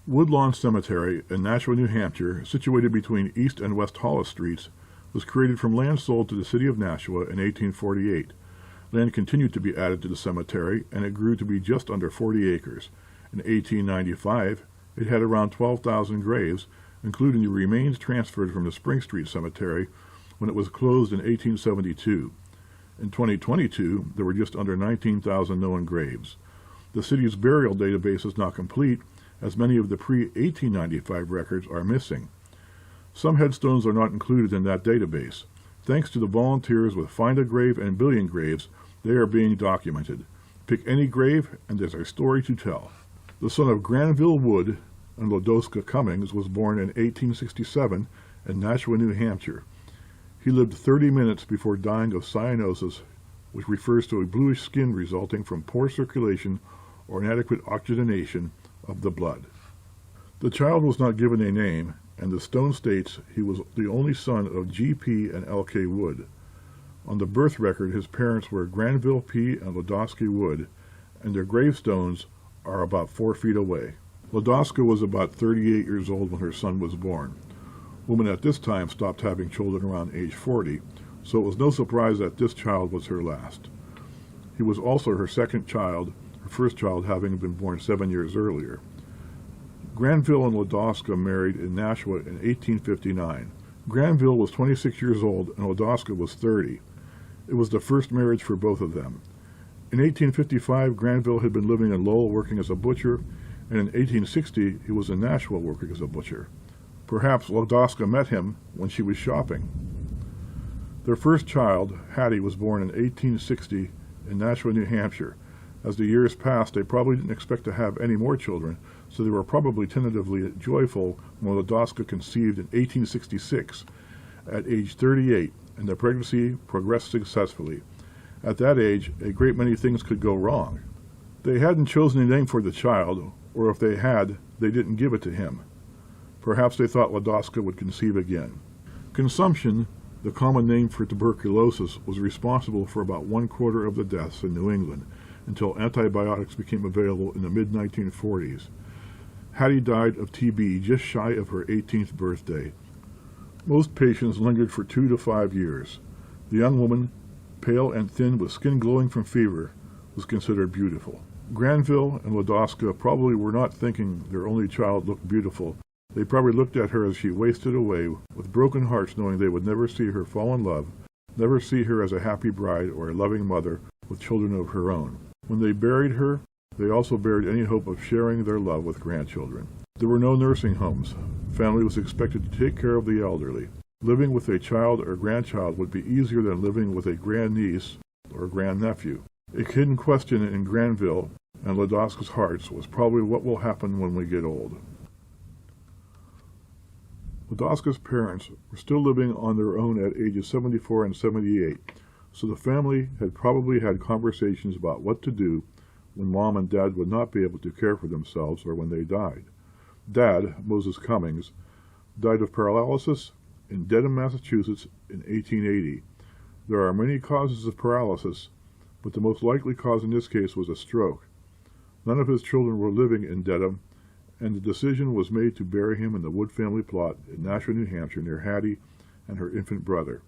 Woodlawn Cemetery in Nashua, New Hampshire, situated between East and West Hollis Streets, was created from land sold to the city of Nashua in 1848. Land continued to be added to the cemetery, and it grew to be just under 40 acres. In 1895, it had around 12,000 graves, including the remains transferred from the Spring Street Cemetery when it was closed in 1872. In 2022, there were just under 19,000 known graves. The city's burial database is not complete, as many of the pre-1895 records are missing. Some headstones are not included in that database. Thanks to the volunteers with Find a Grave and Billion Graves, they are being documented. Pick any grave, and there's a story to tell. The son of Granville Wood and Lodoska Cummings was born in 1867 in Nashua, New Hampshire. He lived 30 minutes before dying of cyanosis, which refers to a bluish skin resulting from poor circulation or inadequate oxygenation of the blood. The child was not given a name, and the stone states he was the only son of G.P. and L.K. Wood. On the birth record, his parents were Granville P. and Lodoska Wood, and their gravestones are about 4 feet away. Lodoska was about 38 years old when her son was born. Women at this time stopped having children around age 40, so it was no surprise that this child was her last. He was also her second child, her first child having been born 7 years earlier. Granville and Lodoska married in Nashua in 1859. Granville was 26 years old and Lodoska was 30. It was the first marriage for both of them. In 1855, Granville had been living in Lowell working as a butcher, and in 1860 he was in Nashua working as a butcher. Perhaps Lodoska met him when she was shopping. Their first child, Hattie, was born in 1860 in Nashua, New Hampshire. As the years passed, they probably didn't expect to have any more children, so they were probably tentatively joyful when Lodoska conceived in 1866 at age 38, and the pregnancy progressed successfully. At that age, a great many things could go wrong. They hadn't chosen a name for the child, or if they had, they didn't give it to him. Perhaps they thought Lodoska would conceive again. Consumption, the common name for tuberculosis, was responsible for about 1/4 of the deaths in New England, until antibiotics became available in the mid-1940s. Hattie died of TB just shy of her 18th birthday. Most patients lingered for 2 to 5 years. The young woman, pale and thin with skin glowing from fever, was considered beautiful. Granville and Lodoska probably were not thinking their only child looked beautiful. They probably looked at her as she wasted away, with broken hearts, knowing they would never see her fall in love, never see her as a happy bride or a loving mother with children of her own. When they buried her, they also buried any hope of sharing their love with grandchildren. There were no nursing homes. Family was expected to take care of the elderly. Living with a child or grandchild would be easier than living with a grandniece or grandnephew. A hidden question in Granville and Lodoska's hearts was probably what will happen when we get old. Lodoska's parents were still living on their own at ages 74 and 78, so the family had probably had conversations about what to do when Mom and Dad would not be able to care for themselves or when they died. Dad, Moses Cummings, died of paralysis in Dedham, Massachusetts in 1880. There are many causes of paralysis, but the most likely cause in this case was a stroke. None of his children were living in Dedham, and the decision was made to bury him in the Wood family plot in Nashua, New Hampshire, near Hattie and her infant brother.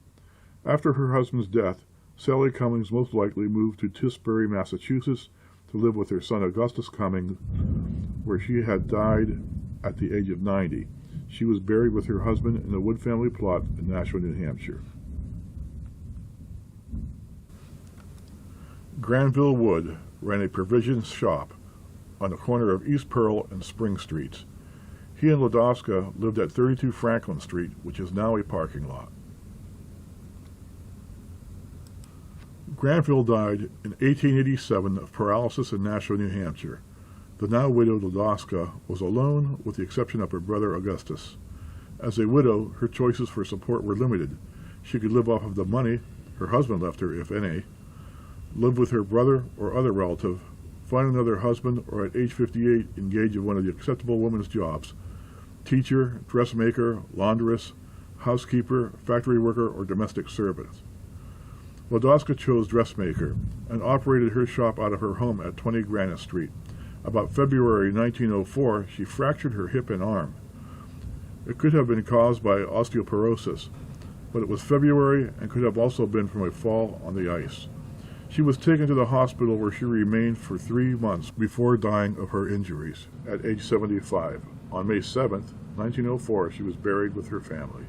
After her husband's death, Sally Cummings most likely moved to Tisbury, Massachusetts, to live with her son Augustus Cummings, where she had died at the age of 90. She was buried with her husband in the Wood family plot in Nashua, New Hampshire. Granville Wood ran a provisions shop on the corner of East Pearl and Spring Streets. He and Lodoska lived at 32 Franklin Street, which is now a parking lot. Granville died in 1887 of paralysis in Nashua, New Hampshire. The now widowed Lodoska was alone with the exception of her brother Augustus. As a widow, her choices for support were limited. She could live off of the money her husband left her, if any, live with her brother or other relative, find another husband, or at age 58 engage in one of the acceptable woman's jobs: teacher, dressmaker, laundress, housekeeper, factory worker, or domestic servant. Lodoska chose dressmaker and operated her shop out of her home at 20 Granite Street. About February 1904, she fractured her hip and arm. It could have been caused by osteoporosis, but it was February and could have also been from a fall on the ice. She was taken to the hospital where she remained for 3 months before dying of her injuries at age 75. On May 7, 1904, she was buried with her family.